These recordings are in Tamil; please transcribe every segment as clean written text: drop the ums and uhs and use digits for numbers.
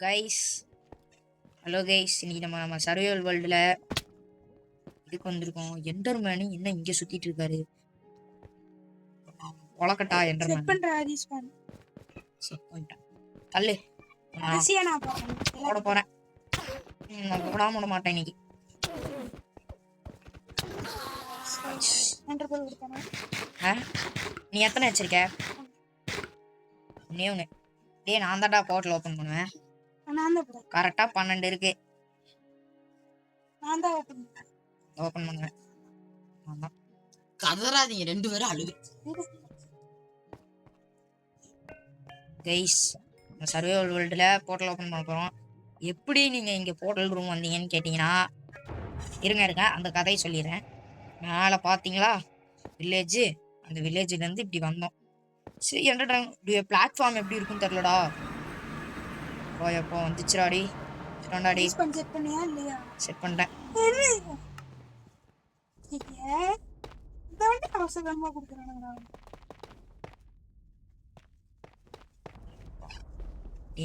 கைஸ் ஹலோ கைஸ், இன்னைக்கு நம்ம சர்வைவல் வேர்ல்டில் இதுக்கு வந்திருக்கோம். எண்டர்மேனு என்ன இங்கே சுற்றிட்டு இருக்காரு? உலக்கட்டா எண்டர்மேன் செட் பண்ணிட்டேன். தள்ளு, போட போகிறேன். நான் போடாம விட மாட்டேன் இன்னைக்கு. நீ எத்தனை வச்சிருக்க? ஒன்னே ஒன்று. டே, நான் தான்டா போர்ட்டல் ஓப்பன் பண்ணுவேன். கரெக்டா 12 இருக்கு. ஓபன் பண்ணுவேன். கதறாதீங்க, 2 பேரும் அழுகு. கைஸ், சர்வைவல் வேர்ல்டில் போர்ட்டல் ஓப்பன் பண்ண போகிறோம். எப்படி நீங்கள் இங்கே போர்ட்டல் ரூம் வந்தீங்கன்னு கேட்டிங்கன்னா, இருங்க அந்த கதையை சொல்லிடுறேன். மேலே பார்த்தீங்களா வில்லேஜு, அந்த வில்லேஜ்லேருந்து இப்படி வந்தோம். சரி, இப்படி பிளாட்ஃபார்ம் எப்படி இருக்குன்னு தெரிலடா. எப்போ வந்துச்சுடாடி. செட் பண்ணிட்டேன்.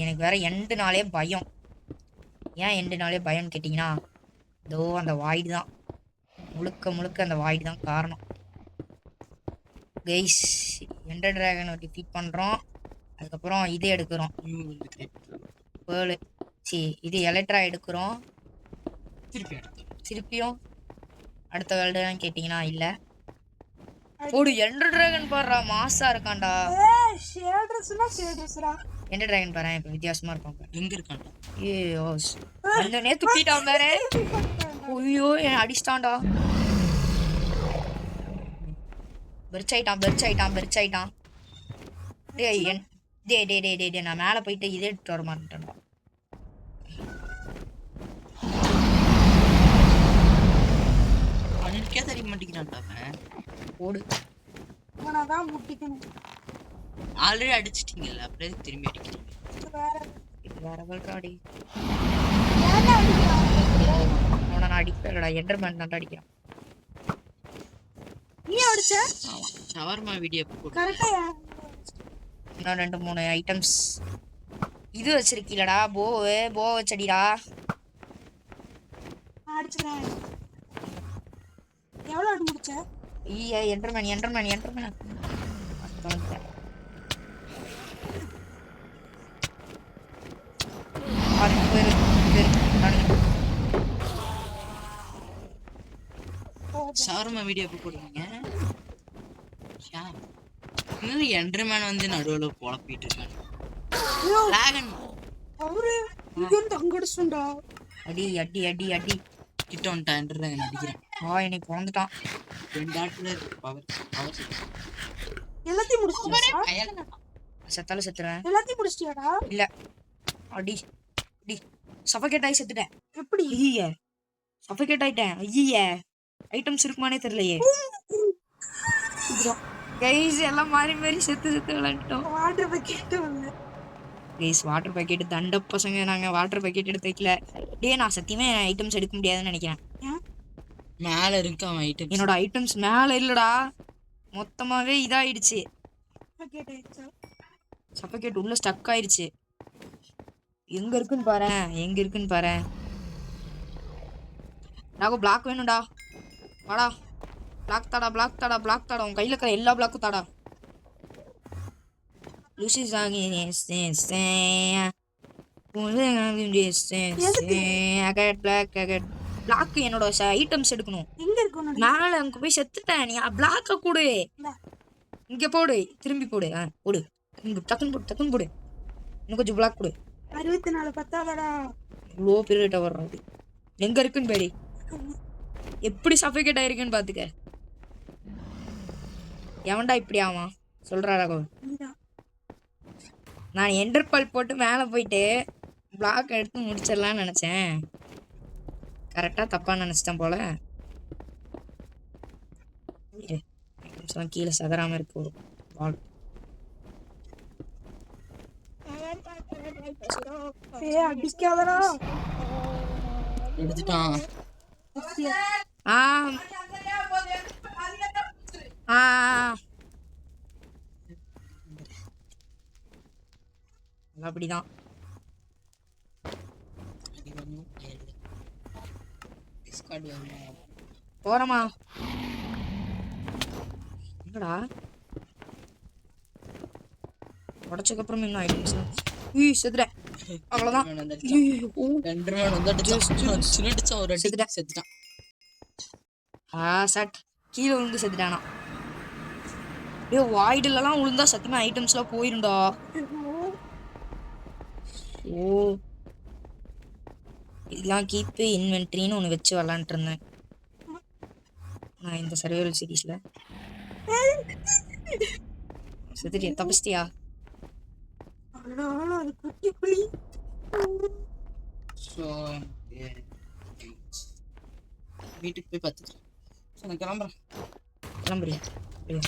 எனக்கு வேற எண்டுனாலே பயம். ஏன் எண்டுனாலே பயம்னு கேட்டிங்கன்னா, இதோ அந்த வாய்டு தான், முழுக்க அந்த வாய்டு தான் காரணம். கைஸ், எண்டர் டிராகனை டிஃபீட் பண்ணுறோம். அதுக்கப்புறம் இது எடுக்கிறோம், பேர்லு. இது எலக்ட்ரா எடுக்கிறோம். திருப்பியும் அடுத்த வேர்ல்டுன்னு கேட்டிங்கன்னா இல்லை. ஒரு எண்டர் டிராகன் பாடுறா, மாசா இருக்கான்டா. எண்டர் டிராகன் பாரு, இப்போ வித்தியாசமா இருப்பாங்க. எங்க இருக்கான்டா? அந்த துப்பிட்டான் பாரு. ஐயோ, என் அடிச்சிட்டான்டா. பெரிச்சாயிட்டான். டே, நான் மேலே போயிட்டு இதே எடுத்துட்டு வர மாட்டேன்டா. அவனுக்கே தெரிய மாட்டேங்கிறான்டா. ஓடு, ஆல்ரெடி அடிச்சிட்டீங்கல்ல, அப்படியே திரும்பி அடிக்கிறீங்க. வேற வேல்றாடி. அவனை நான் அடிக்கலடா, எண்டர்மேன் தான் அடிக்கிறான். ஷவர்மா வீடியோ இன்னும் 2-3 ஐட்டம்ஸ் இது வச்சிருக்கீலடா. போ வச்சடிடா. எண்டர்மேன் ஷவர்மா வீடியோ எப்போ போடுவீங்க? எண்டர்மேன் வந்து நடுவில் குழப்பிட்டு இருக்காங்க. அடி கிட்ட வந்துட்டான். எண்டர்மேன் அடிக்கிறேன். என்னை பிறந்துட்டான். எல்லாத்தையும் முடிச்சிட்டியா? செத்தாலும் செத்துறேன். எல்லாத்தையும் முடிச்சிட்டியாடா? இல்ல, அடி சஃபகேட் ஆகி செத்துட்டேன். எப்படி? ஐயே, சஃபகேட் ஆயிட்டேன். ஐயே, ஐட்டம்ஸ் இருக்குமானே தெரியலையே. கைஸ், எல்லாம் மாறி செத்து விளையாண்டோம். வாட்டர் பக்கெட் வந்து கைஸ், வாட்டர் பக்கெட் தண்ட பசங்க. நாங்க வாட்டர் பக்கெட் எடுத்து வைக்கல. டே, நான் சத்தியமே ஐட்டம்ஸ் எடுக்க முடியாதுன்னு நினைக்கிறேன். மேல இருக்கு அவன் ஐட்டம். என்னோட ஐட்டம்ஸ் மேல இல்லடா, மொத்தமாவே இதாயிடுச்சு. சஃபகேட் உள்ள ஸ்டக் ஆயிடுச்சு. எங்க இருக்குன்னு பாரு. ராகு, பிளாக் வேணும்டா. வாடா, பிளாக் தாடா. உன் கையில இருக்கிற எல்லா பிளாக்கும் தாடா. பிளாக் என்னோட ஐட்டம்ஸ் எடுக்கணும். மேல அங்க போய் செத்துட்டேன். நீ பிளாக்க கூடு, இங்க போடு, திரும்பி போடு. போடு, டக்குன்னு போடு. இன்னும் கொஞ்சம் பிளாக் கொடு. 64 பத்தாதடா. இவ்வளோ பீரியட் வர்றது எங்க இருக்குன்னு பேடி. எப்படி சஃபகேட் ஆயிருக்குன்னு பாத்துக்க. எவன்டா இப்படி ஆவான் சொல்றா ராகவ்? நான் எண்டர்பால் போட்டு மேலே போயிட்டு பிளாக் எடுத்து முடிச்சிடலான்னு நினச்சேன். கரெக்டாக தப்பாக நினச்சிட்டேன் போல. கீழே சதறாமல் இருக்கு ஒரு பால். அடிக்காதடா. எடுத்துட்டான். அப்படிதான். கார்டு வேணுமா? போறமா என்னடா உடச்சதுக்கு அப்புறம் இன்னும் ஐட்டம்ஸ் செத்துறேன் அவ்வளவுதான். ரெண்டு ரூபாய் வந்துடுச்சு. ஐயோ, ஓ, ரெண்டு ரூபாய் வந்து அடிச்சான் ஒரு அடி செத்துட்டேன். செத்துட்டான். சட் கீழே விழுந்து செத்துட்டானா. ஏ வாய்டுலலாம் விழுந்தா சத்தியமா ஐட்டம்ஸ்லாம் போயிருண்டா. ஓ இதெல்லாம் கீப்பு இன்வென்ட்ரின்னு ஒன்று வச்சு விளாண்டுட்டு இருந்தேன் நான் இந்த சர்வைவல் சீரீஸ்ல. செத்துட்டியா தப்பிச்சிட்டியா? அது குட்டி புலி. ஸோ வீட்டுக்கு போய் பார்த்துக்கிறேன். ஸோ நான் கிளம்புறேன். கிளம்புறியா? அப்படியா?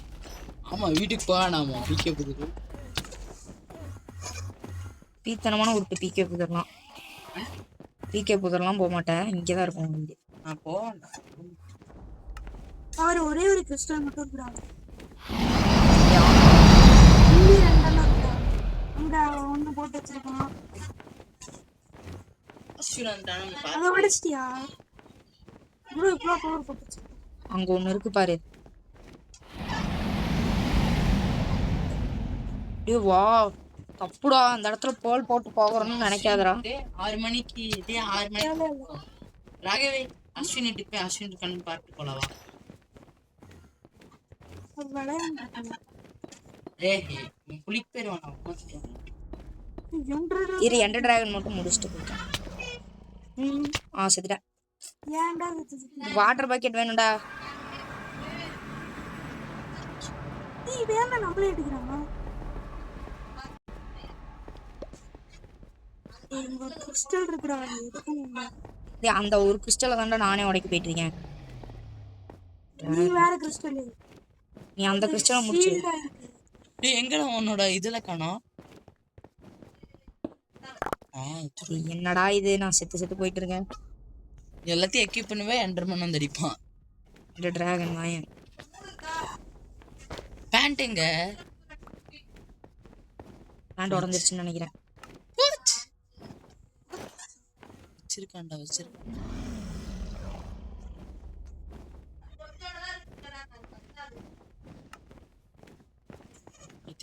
ஆமா வீட்டுக்கு போகானாமா பிகே புதுக்கு. பீத்தனமான ஒரு பிகே புதர்லாம் பிகே புதர்லாம் போக மாட்டேன். இங்கே தான் இருக்கும் வீடு. நான் போவேன். அவர் ஒரே ஒரு கிறிஸ்டல் மட்டும் இருக்கிறாங்க. ரெண்டெல்லாம் இருக்கிறாங்க. அங்க ஒண்ணு போட்டு வச்சிருக்கான். அதை உடைச்சிட்டியா? இவ்வளவு பவர் போட்டு வச்சிருக்கான். அங்க ஒண்ணு இருக்கு பாரு. டே வா தப்புடா அந்த இடத்துல போல் போட்டு போகிறோம்னு நினைக்காதடா. 6 மணிக்கு 6 மணிக்கு ராகவே அஸ்வினிட்டு போய் அஸ்வின் கண்ணு பார்த்து போலவா? புளிக்கு போயிருவான். இரு எண்டர் டிராகன் மட்டும் முடிச்சுட்டு போயிட்டேன். செத்துட்டேன். வாட்டர் பக்கெட் வேணும்டா. நம்மளே எடுக்கிறாங்க. கிறிஸ்டல் இருக்கிறாங்க. அந்த ஒரு கிறிஸ்டலை தாண்டா நானே உடைக்க போயிட்டு இருக்கேன். நீ வேற கிறிஸ்டல். நீ அந்த கிறிஸ்டலை முடிச்சு. டேய் எங்கடா உன்னோட இதுல காணோம்? என்னடா இது நான் செத்து போயிட்டு இருக்கேன். எல்லாத்தையும் எக்யூப் பண்ணுவே எண்டர்மன் வந்து அடிப்பான். இந்த டிராகன் வாயன் பேண்ட் எங்க? பேண்ட் உடஞ்சிருச்சுன்னு நினைக்கிறேன். வச்சிருக்கான்டா வச்சிருக்கான்.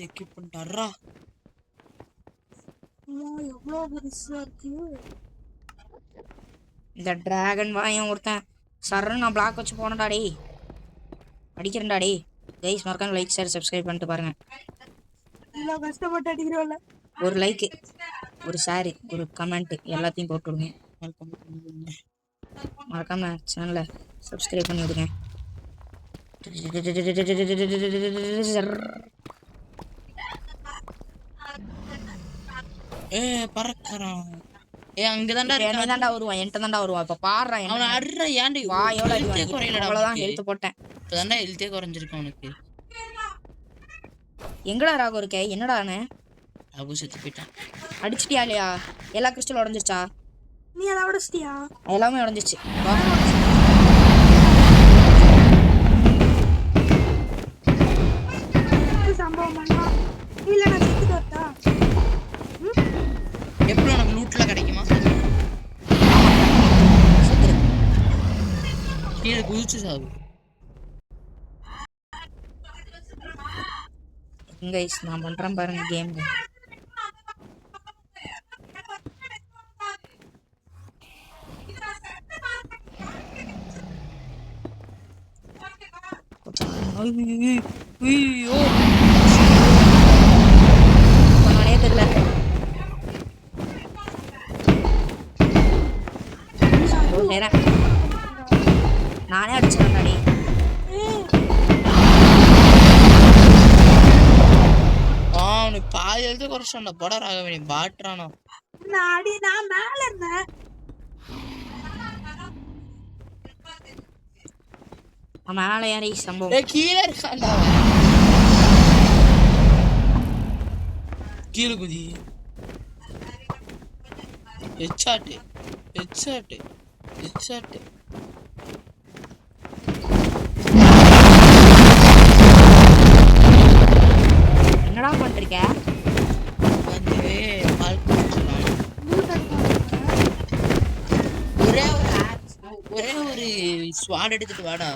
எக்யூப் பண்ணிட்டாரா? எவ்வளவு பெருசா இருக்கு. இந்த டிராகன் வாயன் ஒருத்தன் சரண் நான் பிளாக் வச்சு போனடா டே. அடிக்கிறேன்டா டே. கைஸ் மறக்காம லைக் ஷேர் சப்ஸ்கிரைப் பண்ணிட்டு பாருங்க. இவ்வளவு கஷ்டப்பட்டு அடிக்கிறோம்ல. ஒரு லைக் ஒரு ஷேர் ஒரு கமெண்ட் எல்லாத்தையும் போட்டு விடுங்க. மறக்காம சேனலை சப்ஸ்கிரைப் பண்ணி விடுங்க. பறக்கறான். அங்கதான்டா நீ தாண்டா வருவான். என்கிட்ட தாண்டா வருவான். இப்ப பாடுறா அவனை அட்ற. ஏன்டி வா எவ்வளவு அடி வாங்கி குறையலடா? அவ்வளவுதான் ஹெல்த் போட்டேன். இப்பதான்டா ஹெல்த்தே குறைஞ்சிருக்கு அவனுக்கு. எங்கடா ராகு இருக்க? என்னடானே ராகு செத்து போயிட்டான். அடிச்சிட்டியா இல்லையா? எல்லா கிறிஸ்டலும் உடஞ்சிருச்சா? நீ அதை உடைச்சிட்டியா? எல்லாமே உடஞ்சிச்சு. சம்பவம் பண்ணா இல்ல நான் செத்துட்டு வரட்டா? எப்படி உனக்கு லூட்ல கிடைக்குமா? கீழே குதிச்சு சாவு. கைஸ் நான் பண்றேன் பாருங்க கேம். ஐயோ நானே தெரியல. நானே அடிச்சிடறாடி. அவனுக்கு பாதி எழுத குறைச்சான்டா. போட ராகவே நீ பாட்டுறானோ. நான் மேல இருந்தேன். மேல யாரி சம்பவம் கீழே இருக்கான்டா. கீழே குதி. Headshot headshot headshot. என்னடா பண்றீங்க? வந்து பால் குடிச்சலாம். ஒரே ஒரு ஸ்வாட் எடுத்துட்டு வாடா.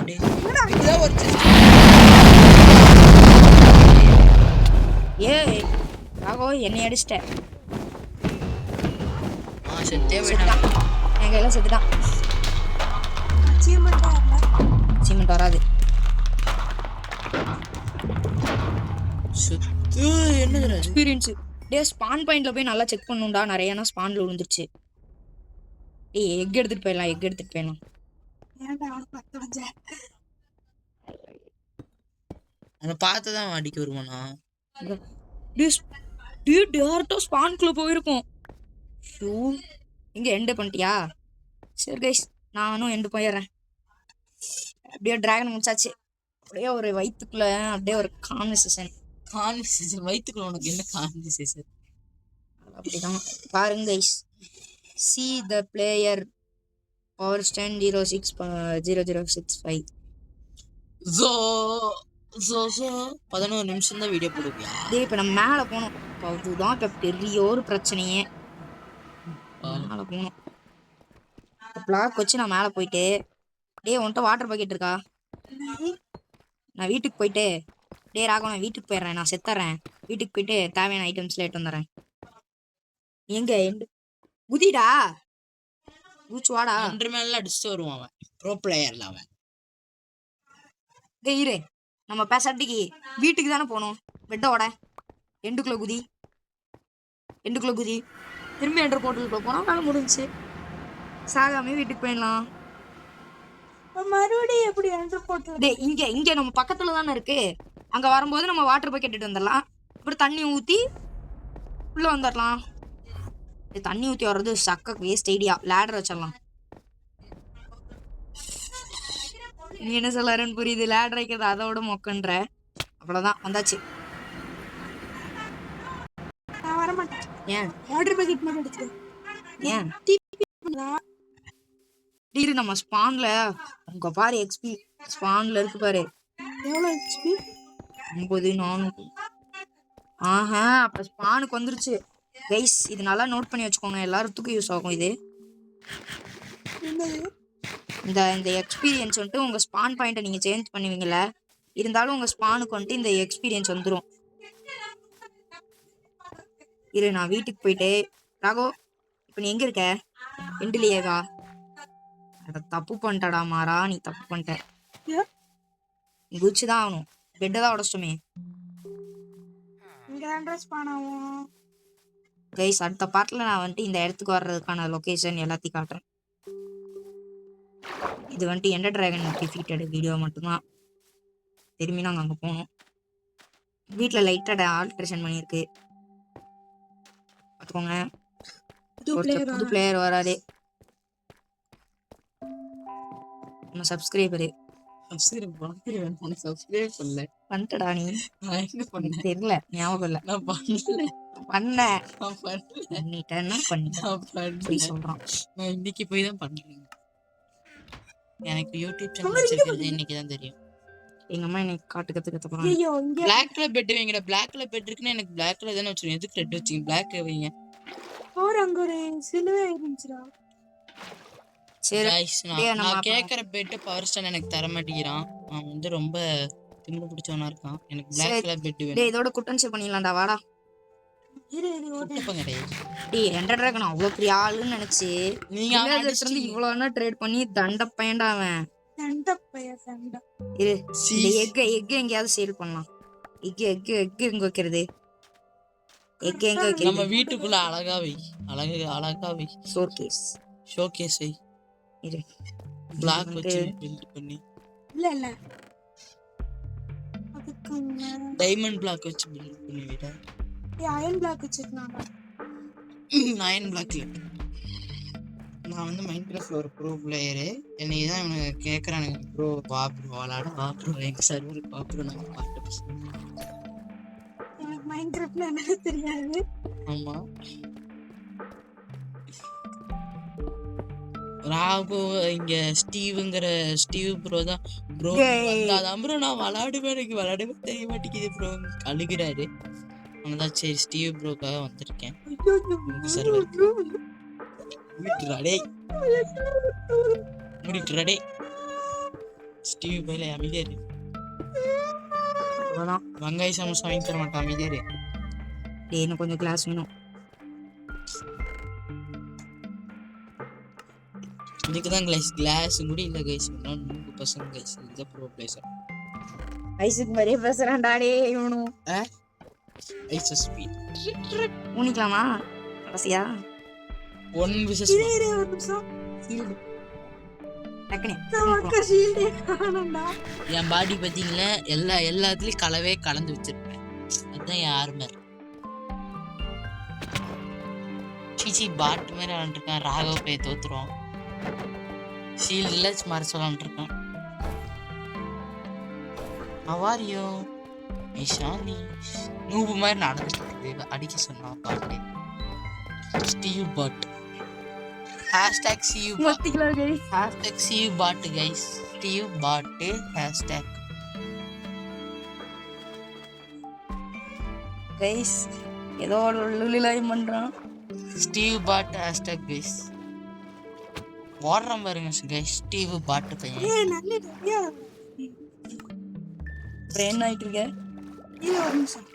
டேய், இதுதான் ஒரு chest. ஏய் ராகோ என்னை அடிச்சிட்ட. செத்தே போயிட்டான். செத்துட்டான், என் கையில செத்துட்டான். அச்சீவ்மெண்ட்டா இல்ல சீமெண்ட் வராது. சுத்து என்னதுடா இது? எக்ஸ்பீரியன்ஸ். டே ஸ்பான் பாயிண்ட்ல போய் நல்லா செக் பண்ணுண்டா. நிறையனா ஸ்பான்ல விழுந்துருச்சு. டேய் எக் எடுத்துட்டு போயிடலாம், எக் எடுத்துட்டு போயிடலாம். ஏன்டா அவன் 10 வச்ச அவனை பார்த்துதான் அடிக்க வருவானா? டேரக்டா ஸ்பான்குள்ள போயிருக்கும். ஷூ இங்க எண்ட் பண்ணிட்டியா? சரி கைஸ், நானும் எண்டு போயிடுறேன். அப்படியே டிராகன் முடிச்சாச்சு. அப்படியே ஒரு வயிற்றுக்குள்ள அப்படியே ஒரு கான்வர்சேஷன். கான்வர்சேஷன்? வயிற்றுக்குள்ள உனக்கு என்ன கான்வர்சேஷன்? அப்படிதான் பாருங்க guys. see the player power stand 060065. Joe Joe Joe 11 நிமிஷம் தான் வீடியோ போடுவியா? டேய் இப்போ நம்ம மேலே போகணும். இப்போ அதுதான் இப்போ பெரிய ஒரு பிரச்சனையே. மேலே போகணும். பிளாக் வச்சு நான் மேலே போயிட்டு, டேய் உன்கிட்ட வாட்டர் பாக்கெட் இருக்கா? நான் வீட்டுக்கு போயிட்டு, டேய் ராகவன் நான் வீட்டுக்கு போயிடுறேன், நான் செத்துறேன். வீட்டுக்கு போயிட்டு தேவையான ஐட்டம்ஸ்ல எடுத்து வந்துடுறேன். எங்க எண்டு குதிடா, பூச்சு வாடா. 2 மேல அடிச்சுட்டு வருவான் அவன். ப்ரோ பிளேயர்ல அவன். டேய் இரு, நம்ம பேசாட்டிக்கு வீட்டுக்கு தானே போகணும். பெட்டோட எண்டுக்குள்ள குதி, எண்டுக்குள்ள குதி. திரும்பி என்டர் போர்ட்டலுக்குள்ள போனால் வேலை முடிஞ்சுச்சு. சாகாமே வீட்டுக்கு போயிடலாம். மறுபடியும் எப்படி என்டர் போட்டு டேய் இங்க இங்க நம்ம பக்கத்துல தானே இருக்கு. அங்க வரும்போது நம்ம வாட்டர் பக்கெட் எடுத்து வந்துடலாம். அப்புறம் தண்ணி ஊத்தி உள்ள வந்துடலாம். தண்ணி ஊத்தி வர்றது சக்க வேஸ்ட் ஐடியா. லேடர் வச்சிடலாம். நீ என்ன சொல்லறன்னு புரியுது. லேடர் வைக்கிறது அதோட மொக்கன்ற. அவ்வளவுதான், வந்தாச்சு. நான் வர மாட்டேன். ஏன் வாட்டர் பாக்கெட் மட்டும் எடுத்துக்கோ. ஏன் இரு, நம்ம ஸ்பான்ல உங்க பாரு எக்ஸ்பி ஸ்பான்ல இருக்கு பாரு. எவ்வளவு ஹெச்பி? 9400. ஆஹா, அப்ப ஸ்பானுக்கு வந்துருச்சு கைஸ். இது நல்லா நோட் பண்ணி வச்சுக்கோங்க, எல்லாத்துக்கும் யூஸ் ஆகும் இது. என்னது? இந்த இந்த எக்ஸ்பீரியன்ஸ் வந்துட்டு உங்க ஸ்பான் பாயிண்ட்டை நீங்க சேஞ்ச் பண்ணுவீங்கல்ல, இருந்தாலும் உங்க ஸ்பானுக்கு வந்துட்டு இந்த எக்ஸ்பீரியன்ஸ் வந்துடும். இரு நான் வீட்டுக்கு போயிட்டு. ராகோ இப்போ நீ எங்க இருக்க? எண்டுலையேவா? அட தப்பு பண்ணிட்டடா மாறா, நீ தப்பு பண்ணிட்ட. நீ குதிச்சுதான் ஆகணும். பெட்டை தான் உடச்சிட்டோமே இங்க தான் ட்ரெஸ் பண்ணாவும். கைஸ். அடுத்த பார்ட்டில் நான் வந்துட்டு இந்த இடத்துக்கு வர்றதுக்கான லொக்கேஷன் எல்லாத்தையும் காட்டுறேன். இது வந்துட்டு எண்டர் டிராகன் டிஃபீட்டட் வீடியோ மட்டும்தான். திரும்பி நாங்கள் அங்கே போகணும். வீட்டில் லைட்டாக ஆல்ட்ரேஷன் பண்ணியிருக்கு, பார்த்துக்கோங்க. புது பிளேயர் வராது. நம்ம சப்ஸ்கிரைபரு சப்ஸ்கிரைப் பண்ணல. பண்ணிட்டடா நீ? நான் எங்க பண்ணேன் தெரியல, ஞாபகம் இல்லை. நான் பண்ணல. பண்ணிட்டேன்னா பண்ணி சொல்றான். நான் இன்னைக்கு போய் தான் பண்றேன். எனக்கு யூடியூப் சேனல் வச்சிருக்கிறது இன்னைக்கு தான் தெரியும். எங்க அம்மா எனக்கு காட்டு கத்து போறாங்க. ஐயோ இங்க பிளாக் கலர் பெட் வைங்கடா. பிளாக் கலர் பெட் இருக்குன்னா எனக்கு பிளாக் கலர் தானே வச்சிருக்கேன். எதுக்கு ரெட் வச்சீங்க? பிளாக் வைங்க. ஒரு அங்க ஒரு சிலுவை இருந்துச்சுடா. சரி गाइस நான் கேக்குற பெட் பவர் ஸ்டாண்ட் எனக்கு தர மாட்டேங்கிறான். அவன் வந்து ரொம்ப திமிரு பிடிச்சவனா இருக்கான். எனக்கு பிளாக் கலர் பெட் வேணும். டேய் இதோட குட்டன்ஸ் பண்ணிடலாம்டா, வாடா. இரு இரு ஓடு. டேய் எண்டர் டிராகன் அவ்வளோ பெரிய ஆளுன்னு நினைச்சு நீங்க அவன் இருந்து இவ்வளோ ட்ரேட் பண்ணி தண்ட பையன்டா அவன். சண்டை பைய சண்டை. இரு இந்த எக் எங்கேயாவது சேல் பண்ணலாம். எக் எங்க வைக்கிறது? எக் எங்க வைக்கிறது? நம்ம வீட்டுக்குள்ள அழகா வை. அழகா வை. ஷோகேஸ் வை. இரு பிளாக் வச்சு பில்ட் பண்ணி. இல்ல அதுக்கு டைமண்ட் பிளாக் வச்சு பில்ட் பண்ணி விட. அயன் பிளாக் வச்சிருக்காங்க. அயன் பிளாக்ல நான் வந்து மைன்கிராஃப்ட்ல ஒரு ப்ரோ பிளேயரு. என்னை தான் இவனுங்க கேட்குறானுங்க, ப்ரோ வா ப்ரோ விளாட வா ப்ரோ எங்கள் சர்வருக்கு வா ப்ரோ. நாங்கள் பாட்டு எனக்கு மைன்கிராஃப்ட்ல எனக்கு தெரியாது. ஆமாம் ராகு இங்கே ஸ்டீவ் ப்ரோ தான் ப்ரோ வந்தாதான் ப்ரோ நான் விளாடுவேன், எனக்கு விளாடவே தெரிய மாட்டேங்குது ப்ரோ அழுகிறாரு. அவன்தான் சரி ஸ்டீவ் ப்ரோக்காக வந்திருக்கேன் உங்கள் சர்வருக்கு. மூடிட்டுடா டேய், மூடிட்டுடா டேய். ஸ்டீவ் பையில அமைதியா இரு. அவ்வளோதான். வெங்காய சமோசா வாங்கி தர மாட்டான், அமைதியா இரு. டேய் இன்னும் கொஞ்சம் கிளாஸ் வேணும். இதுக்குதான் கிளாஸ் கூட இல்ல கைஸ். இன்னும் பசங்க கைஸ், இதுதான் ப்ரோ பிளேசர். ஐஸுக்கு மாதிரியே பேசுறான்டா டே இவனும். ஐஸ் ஸ்பீட் ஊனிக்கலாமா கடைசியா? 1 vs 1. ஒரு நிமிஷம். டக்குனு நமக்கு ஷீல்டே காணோம்டா. என் பாடி பாத்தீங்களா, எல்லாத்துலயும் கலவே கலந்து வச்சிருப்பேன். அதுதான் என் ஆர்மர். சீச்சி பாட் மாதிரி விளாண்டுருக்கேன். ராகவ போய் தோத்துரும். ஷீல்ட்ல மறைச்சு விளாண்டுருக்கேன். அவாரியோ நிஷானி நூபு மாதிரி நடந்துட்டு அடிக்க சொன்னா பாட்டு. ஸ்டீவ் பாட் ஹேஷ்டாக் ஸ்டீவ் மத்திக்கலாம் guys. Hashtag Steve pot guys. Steve pot hashtag. Guys ஏதோ ஒரு லுலிலாய் பண்றான். Steve pot hashtag guys. ஓடுறான் பாருங்க கைஸ், ஸ்டீவ் பாட் பையன். ஏய் நல்ல ஐயா. ட்ரெயின் ஆயிட்டு இருக்க. ஒரு நிமிஷம்.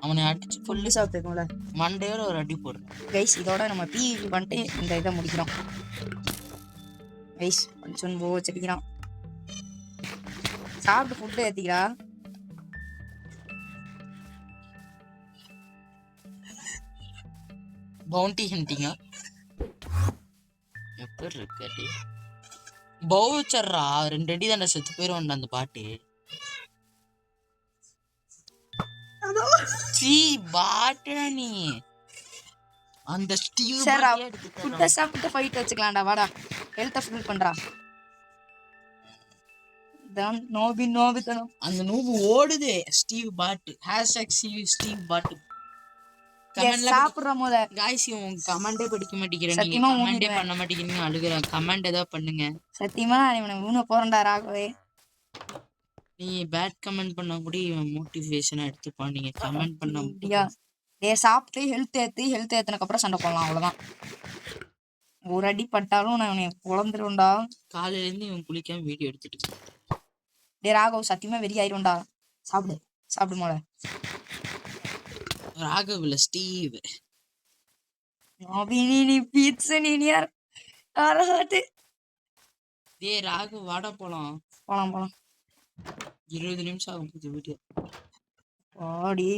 அவனை அடிச்சு ஃபுல்லு சாப்பிட்டுருக்கோம்ல மண்டையோட ஒரு அடி போடு கைஸ். இதோட நம்ம PvP பண்ணிட்டு இந்த இதை முடிக்கிறோம் கைஸ். கொஞ்சம் போ வச்சிருக்கிறான். சாப்பிட்டு ஃபுட்டு ஏற்றிக்கிறா. பவுண்டி ஹண்டிங்கா எப்படி இருக்கு? பவுச்சர்ரா 2 அடி தானே செத்து போயிருவான்டா அந்த பாட்டு. சீ பாட்டுடா நீ. அந்த ஸ்டீவ் சரிடா, பாட்டியே எடுத்துட்டா. ஃபுட்டை சாப்பிட்டு ஃபைட் வச்சுக்கலாம்டா. வாடா ஹெல்த்தை ஃபில் பண்றா. தான் நோபித்தனம். அந்த நூபு ஓடுது. ஸ்டீவ் பாட் ஹேஷ்டாக் ஸ்டீவ் பாட். கமெண்ட்ல சாப்பிடுற போத गाइस இவன் கமெண்டே படிக்க மாட்டேங்கிறேன். நீங்க சத்தியமா கமெண்டே ஊனிடுவேன். பண்ண மாட்டேங்கிறீங்க. அழுகுறேன். கமெண்ட் ஏதாவது பண்ணுங்க. சத்தியமா நான் இவனை ஊன போறேன்டா ராகவே. நீ பேட் கமெண்ட் பண்ணா கூட இவன் மோட்டிவேஷனா எடுத்துப்பான். நீங்க கமெண்ட் பண்ண ஐயா சாப்பிட்டு ஹெல்த் ஏத்துனக்கு அப்புறம் சண்டை போடலாம். அவ்வளவுதான். ஒரு அடி பட்டாலும் நான் இவனை குழந்துருவேன்டா. காலையில இருந்து இவன் குளிக்காம வீடியோ எடுத்துட்டு. ராகவ் சத்தியமா வெறி ஆயிரும்டா. சாப்பிடு மோள. ராகவ் இல்ல ஸ்டீவ். நீ பீட்சா நீ யார் ஆராட்டு. டேய் ராகவ் வாடா போலாம். போலாம் 20 நிமிஷம் ஆகும் போகுது வீடியோ. ஆடி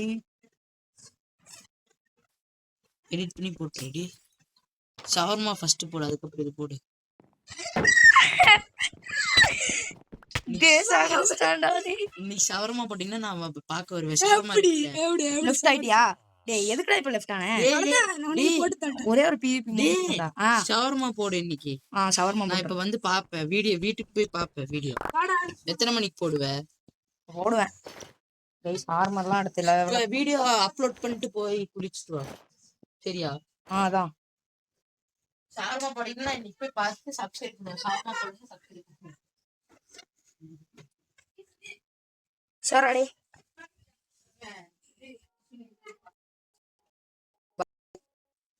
எடிட் பண்ணி போட்டுடி. ஷவர்மா ஃபர்ஸ்ட் போடு, அதுக்கப்புறம் இது போடு. நீ ஷவர்மா போட்டீங்கன்னா நான் பார்க்க வருவேன். ஷவர்மா லெஃப்ட் ஆயிட்டியா? டேய் எதுக்குடா இப்ப லெஃப்ட் ஆனே? ஒரே ஒரு PvP ஷவர்மா போடு இன்னைக்கு. ஷவர்மா நான் இப்ப வந்து பாப்பேன் வீடியோ. வீட்டுக்கு போய் பாப்பேன் வீடியோ. எத்தனை மணிக்கு போடுவேன்? போடுவேன். கைஸ் ஆர்மர்லாம் எடுத்துல வீடியோ அப்லோட் பண்ணிட்டு போய் குளிச்சுட்டு வா. சரியா? அதான் ஷவர்மா போட்டீங்கன்னா இன்னைக்கு போய் பார்த்து சப்ஸ்கிரைப் பண்ணுங்க. ஷவர்மா போடுங்க, சப்ஸ்கிரைப் பண்ணுங்க. சரி